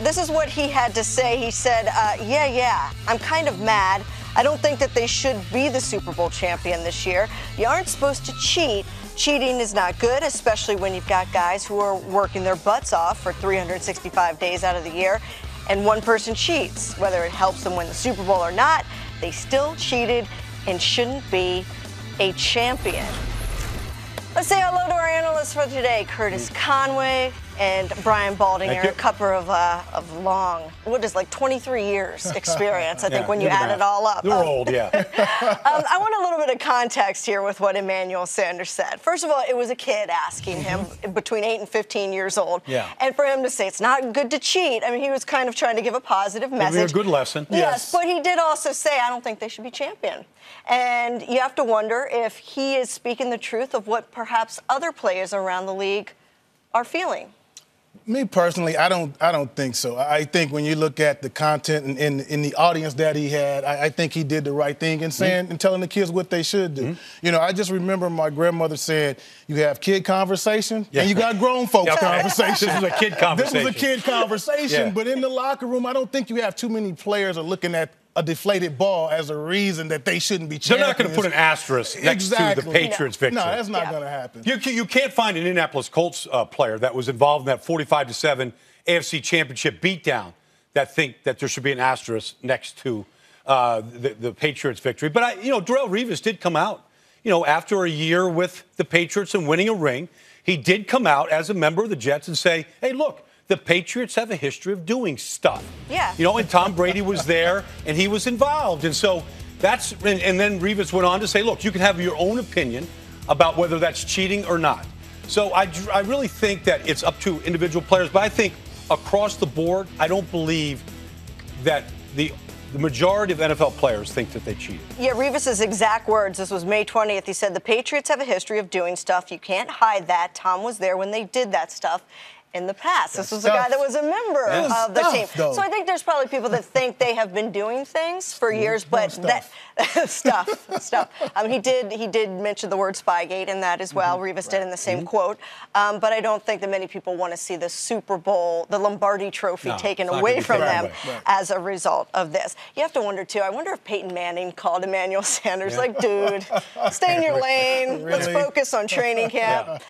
This is what he had to say. He said, yeah, I'm kind of mad. I don't think that they should be the Super Bowl champion this year. You aren't supposed to cheat. Cheating is not good, especially when you've got guys who are working their butts off for 365 days out of the year, and one person cheats. Whether it helps them win the Super Bowl or not, they still cheated and shouldn't be a champion. Let's say hello to our analysts for today, Curtis Conway and Brian Baldinger, a couple of long, like 23 years experience, I think, when you add it all up. They're old, yeah. I want a little bit of context here with what Emmanuel Sanders said. First of all, it was a kid asking him between 8 and 15 years old. Yeah. And for him to say it's not good to cheat, I mean, he was kind of trying to give a positive message. A good lesson. Yes, but he did also say, I don't think they should be champion. And you have to wonder if he is speaking the truth of what perhaps other players around the league are feeling. Me personally, I don't think so. I think when you look at the content and in the audience that he had, I think he did the right thing in saying and telling the kids what they should do. You know, I just remember my grandmother said, you have kid conversation and you got grown folks conversation. This was a kid conversation. This was a kid conversation, but in the locker room, I don't think you have too many players are looking at a deflated ball as a reason that they shouldn't be champions. They're not going to put an asterisk next to the Patriots victory. No, that's not going to happen. You can't find an Indianapolis Colts player that was involved in that 45-7 AFC Championship beatdown that think that there should be an asterisk next to the Patriots victory. But, Darrelle Revis did come out, after a year with the Patriots and winning a ring. He did come out as a member of the Jets and say, hey, look, the Patriots have a history of doing stuff. Yeah. And Tom Brady was there, and he was involved. And so that's – and then Revis went on to say, look, you can have your own opinion about whether that's cheating or not. So I really think that it's up to individual players. But I think across the board, I don't believe that the majority of NFL players think that they cheated. Yeah, Revis's exact words, this was May 20th. He said, the Patriots have a history of doing stuff. You can't hide that. Tom was there when they did that stuff in the past. This was a guy that was a member of the team. So I think there's probably people that think they have been doing things for years, but that stuff. He did mention the word Spygate in that as well. Revis did in the same quote. But I don't think that many people want to see the Super Bowl, the Lombardi Trophy taken away from them as a result of this. You have to wonder, too, I wonder if Peyton Manning called Emmanuel Sanders like, dude, stay in your lane. Let's focus on training camp.